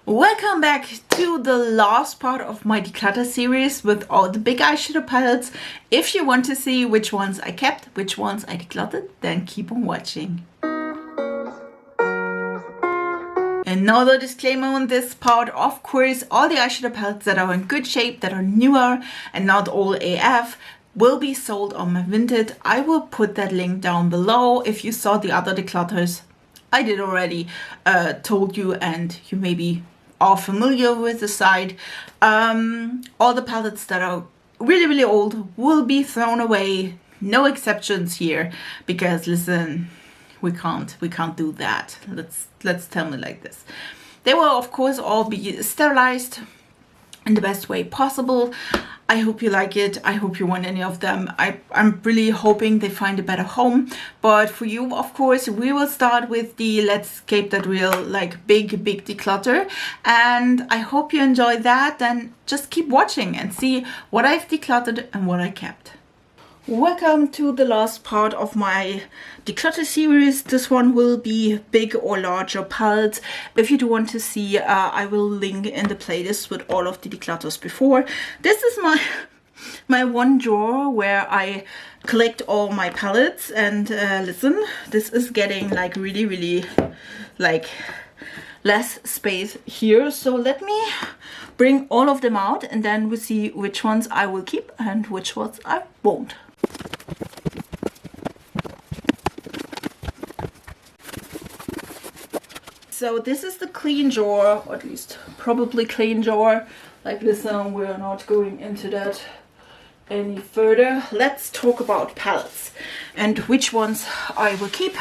Welcome back to the last part of my declutter series with all the big eyeshadow palettes. If you want to see which ones I kept, which ones I decluttered, then keep on watching. Another disclaimer on this part, of course, all the eyeshadow palettes that are in good shape, that are newer and not all AF, will be sold on my Vinted. I will put that link down below. If you saw the other declutters, I did already told you, and you maybe are familiar with the site. All the palettes that are really old will be thrown away. No exceptions here, because listen, we can't do that. Let's tell it like this. They will of course all be sterilized in the best way possible. I hope you like it. I hope you want any of them. I'm really hoping they find a better home. But for you, of course, we will start with the Let's Keep That Real, like big declutter. And I hope you enjoy that. Then just keep watching and see what I've decluttered and what I kept. Welcome to the last part of my declutter series. This one will be big or larger palettes. If you do want to see, I will link in the playlist with all of the declutters before. This is my one drawer where I collect all my palettes, and listen, this is getting like really like less space here. So let me bring all of them out and then we'll see which ones I will keep and which ones I won't. So this is the clean drawer, or at least probably clean drawer. Like listen, we're not going into that any further. Let's talk about palettes and which ones I will keep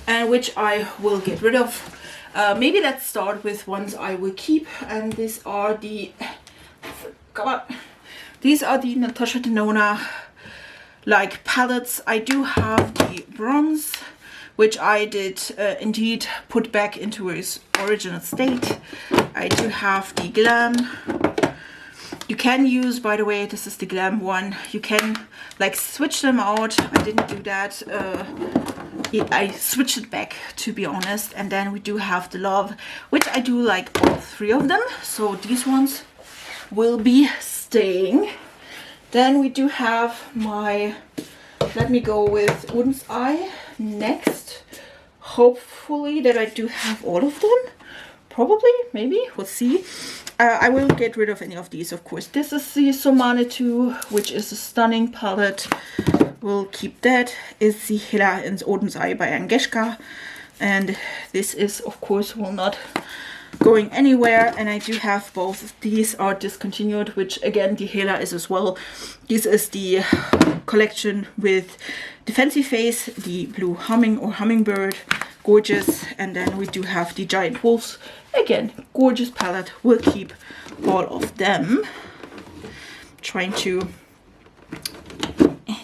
and which I will get rid of. Maybe let's start with ones I will keep, and these are the Natasha Denona like palettes. I do have the bronze, which I did indeed put back into its original state. I do have the glam. You can use, by the way, this is the glam one, you can like switch them out. I didn't do that. I switched it back, to be honest. And then we do have the love, which I do like all three of them. So these ones will be staying. Then we do have my, let me go with Oden's Eye next. Hopefully that I do have all of them. Probably, maybe, we'll see. I will get rid of any of these, of course. This is the Somane 2, which is a stunning palette. We'll keep that. It's the Hela in Oden's Eye by Agnieszka. And this is, of course, will not going anywhere. And I do have both. These are discontinued, which again, the Hela is as well. This is the collection with the Fancy Face, the blue humming or hummingbird. Gorgeous. And then we do have the Giant Wolves. Again, gorgeous palette. We'll keep all of them. Trying to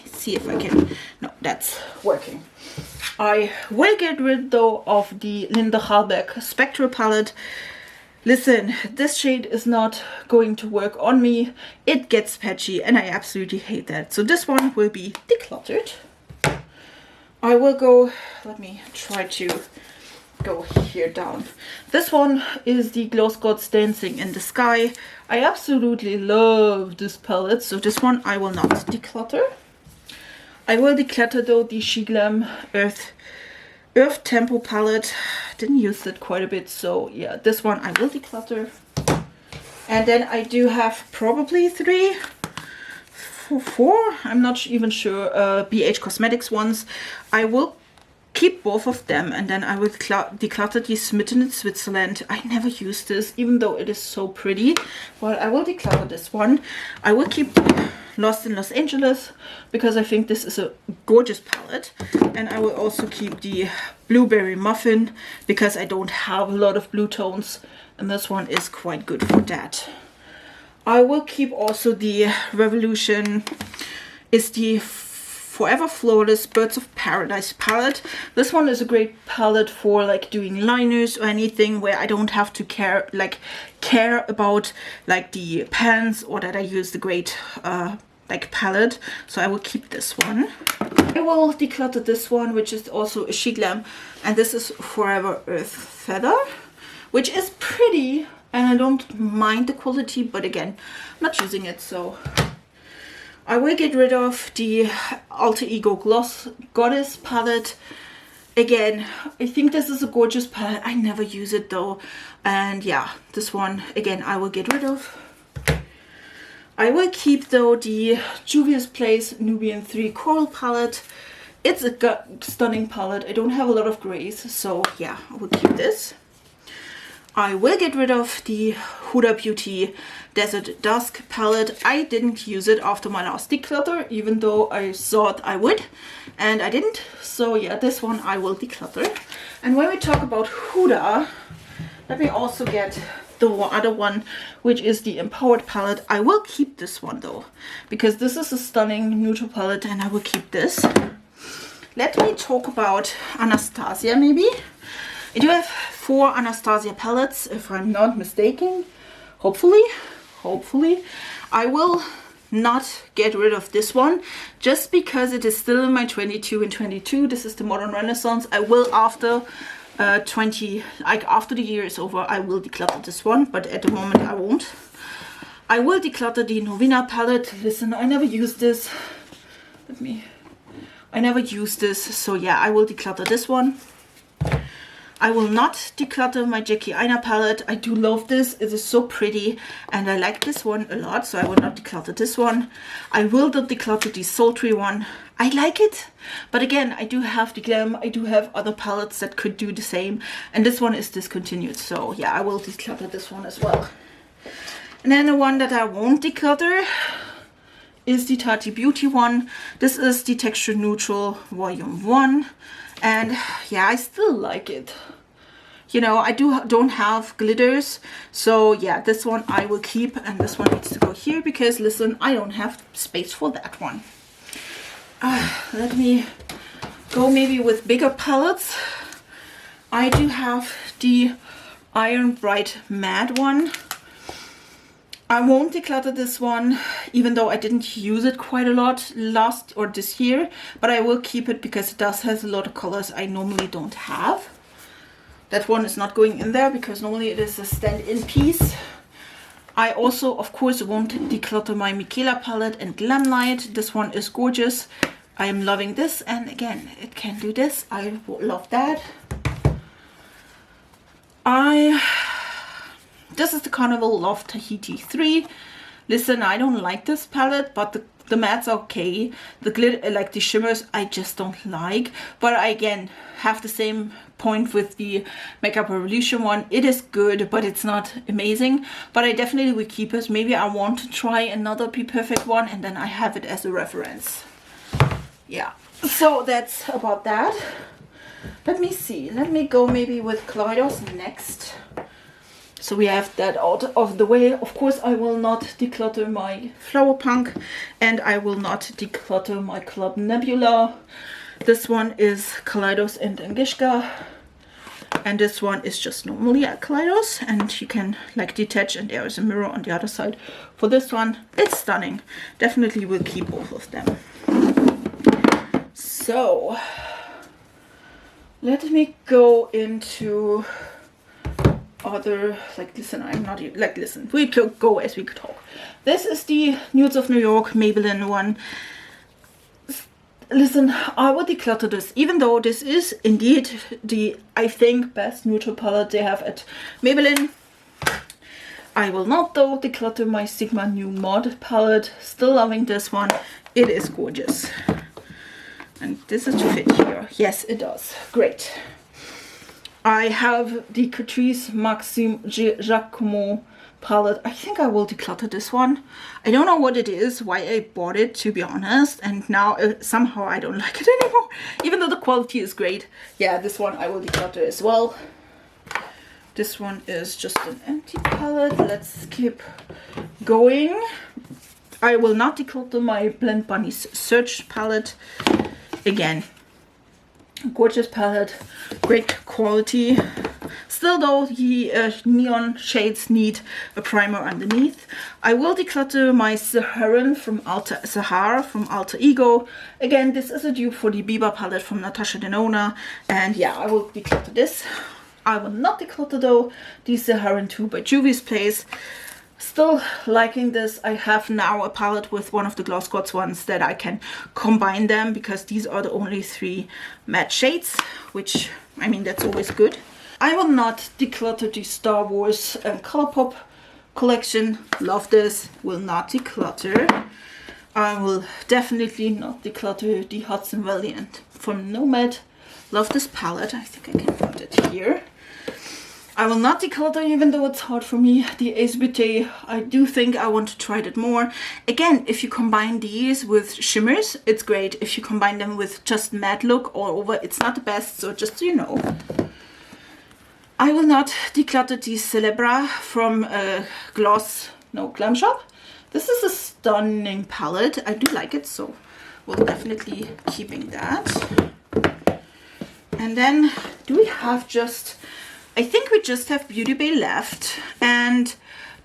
see if I can. No, that's working. I will get rid though of the Linda Hallbeck Spectral palette. Listen, this shade is not going to work on me. It gets patchy and I absolutely hate that. So this one will be decluttered. I will go, let me try to go here down. This one is the Glow Squad's Dancing in the Sky. I absolutely love this palette, so this one I will not declutter. I will declutter though the She Glam Earth Tempo palette. Didn't use that quite a bit, so yeah, this one I will declutter. And then I do have probably four, I'm not even sure, BH Cosmetics ones. I will keep both of them, and then I will declutter the Smitten in Switzerland. I never use this, even though it is so pretty. Well, I will declutter this one. I will keep Lost in Los Angeles, because I think this is a gorgeous palette. And I will also keep the Blueberry Muffin, because I don't have a lot of blue tones, and this one is quite good for that. I will keep also the Revolution, is the Forever Flawless Birds of Paradise palette. This one is a great palette for like doing liners or anything where I don't have to care about like the pans, or that I use the great like palette. So I will keep this one. I will declutter this one, which is also a She Glam, and this is Forever Earth Feather, which is pretty, and I don't mind the quality, but again, I'm not using it, so I will get rid of the Alter Ego Gloss Goddess palette. Again, I think this is a gorgeous palette. I never use it though, and yeah, this one again I will get rid of. I will keep though the Juvia's Place Nubian 3 Coral palette. It's a stunning palette. I don't have a lot of grays, so yeah, I will keep this. I will get rid of the Huda Beauty Desert Dusk palette. I didn't use it after my last declutter, even though I thought I would, and I didn't. So yeah, this one I will declutter. And when we talk about Huda, let me also get the other one, which is the Empowered palette. I will keep this one though, because this is a stunning neutral palette, and I will keep this. Let me talk about Anastasia maybe. I do have 4 Anastasia palettes, if I'm not mistaken. Hopefully. I will not get rid of this one, just because it is still in my 22 and 22. This is the Modern Renaissance. I will after after the year is over, I will declutter this one, but at the moment I won't. I will declutter the Novena palette. Listen, I never use this. I never use this, so yeah, I will declutter this one. I will not declutter my Jackie Aina palette. I do love this. It is so pretty, and I like this one a lot, so I will not declutter this one. I will not declutter the Sultry one. I like it, but again, I do have the Glam. I do have other palettes that could do the same, and this one is discontinued, so yeah, I will declutter this one as well. And then the one that I won't declutter is the Tati Beauty one. This is the Texture Neutral Volume 1, and yeah, I still like it. You know, I don't have glitters, so yeah, this one I will keep, and this one needs to go here because, listen, I don't have space for that one. Let me go maybe with bigger palettes. I do have the Iron Bright Matte one. I won't declutter this one, even though I didn't use it quite a lot last or this year, but I will keep it because it does have a lot of colors I normally don't have. That one is not going in there because normally it is a stand-in piece. I also, of course, won't declutter my Michaela palette and Glamlight. This one is gorgeous. I am loving this, and again, it can do this. I love that. This is the Carnival Love Tahiti 3. Listen, I don't like this palette, but the mattes are okay. The glitter, like the shimmers, I just don't like. But I, again, have the same point with the Makeup Revolution one. It is good, but it's not amazing. But I definitely will keep it. Maybe I want to try another Be Perfect one, and then I have it as a reference. Yeah, so that's about that. Let me see. Let me go maybe with Kaleidos next. So we have that out of the way. Of course, I will not declutter my Flower Punk, and I will not declutter my Club Nebula. This one is Kaleidos and Angishka, and this one is just normally a Kaleidos, and you can like detach, and there is a mirror on the other side. For this one, it's stunning. Definitely will keep both of them. So let me go into other, like, listen, I'm not, like, listen, we could go as we could talk. This is the Nudes of New York Maybelline one. Listen, I will declutter this, even though this is indeed the, I think, best neutral palette they have at Maybelline. I will not, though, declutter my Sigma New Mod palette. Still loving this one. It is gorgeous. And this is to fit here. Yes, it does. Great. I have the Catrice Maxime Giacomo palette. I think I will declutter this one. I don't know what it is, why I bought it, to be honest. And now somehow I don't like it anymore. Even though the quality is great. Yeah, this one I will declutter as well. This one is just an empty palette. Let's keep going. I will not declutter my Blend Bunnies Search palette. Again, gorgeous palette, great quality. Still though, the neon shades need a primer underneath. I will declutter my Sahara from Alter Ego. Again, this is a dupe for the Biba palette from Natasha Denona. And yeah, I will declutter this. I will not declutter though. These are Heron 2 by Juvia's Place. Still liking this. I have now a palette with one of the Gloss Gods ones that I can combine them, because these are the only 3 matte shades, which, I mean, that's always good. I will not declutter the Star Wars Colourpop collection. Love this. Will not declutter. I will definitely not declutter the Hudson Valiant from Nomad. Love this palette. I think I can put it here. I will not declutter, even though it's hard for me. The Ace Beauté, I do think I want to try that more. Again, if you combine these with shimmers, it's great. If you combine them with just matte look all over, it's not the best, so just so you know. I will not declutter the Celebra from Glam Shop. This is a stunning palette. I do like it, so we'll definitely keeping that. And then, do we have just... I think we just have Beauty Bay left, and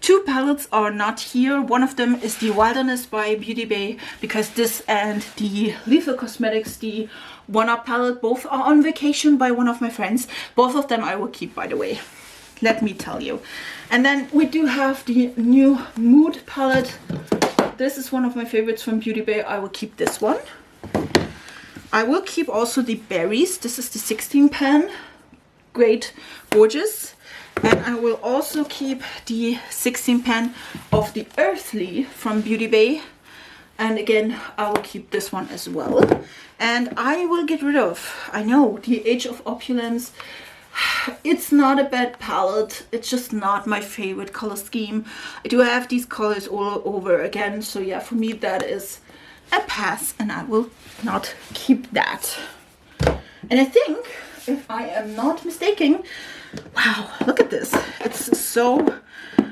2 palettes are not here. One of them is the Wilderness by Beauty Bay, because this and the Lethal Cosmetics, the 1-Up palette, both are on vacation by one of my friends. Both of them I will keep, by the way. Let me tell you. And then we do have the new Mood palette. This is one of my favorites from Beauty Bay. I will keep this one. I will keep also the Berries. This is the 16 pan. Great, gorgeous. And I will also keep the 16 pan of the Earthly from Beauty Bay. And again, I will keep this one as well. And I will get rid of, I know, the Age of Opulence. It's not a bad palette. It's just not my favorite color scheme. I do have these colors all over again. So yeah, for me that is a pass, and I will not keep that. And I think, if I am not mistaken, wow, look at this. It's so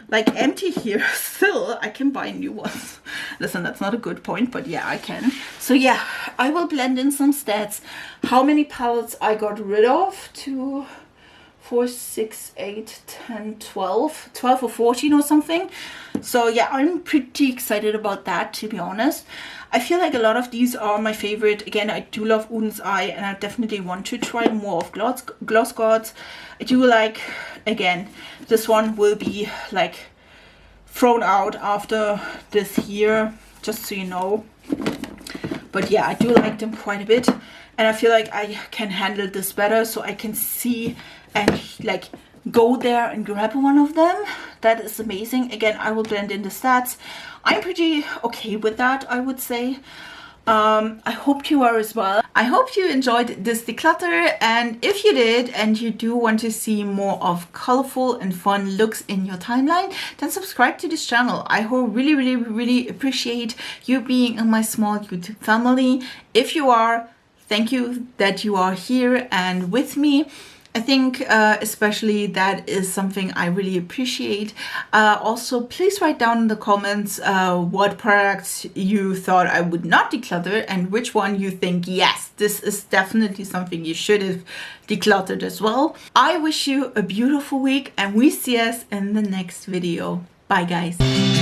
like empty here. Still, I can buy new ones. Listen, that's not a good point, but yeah, I can. So yeah, I will blend in some stats. How many palettes I got rid of? 2, 4, 6, 8, 10, 12 or 14 or something. So yeah, I'm pretty excited about that, to be honest. I feel like a lot of these are my favorite. Again, I do love Oden's Eye, and I definitely want to try more of Gloss Gods. I do like, again, this one will be like thrown out after this here, just so you know. But yeah, I do like them quite a bit, and I feel like I can handle this better, so I can see and like go there and grab one of them. That is amazing. Again, I will blend in the stats. I'm pretty okay with that, I would say. I hope you are as well. I hope you enjoyed this declutter, and if you did and you do want to see more of colorful and fun looks in your timeline, then subscribe to this channel. I really appreciate you being in my small YouTube family. If you are, thank you that you are here and with me. I think especially that is something I really appreciate. Also, please write down in the comments what products you thought I would not declutter, and which one you think, yes, this is definitely something you should have decluttered as well. I wish you a beautiful week, and we see us in the next video. Bye guys.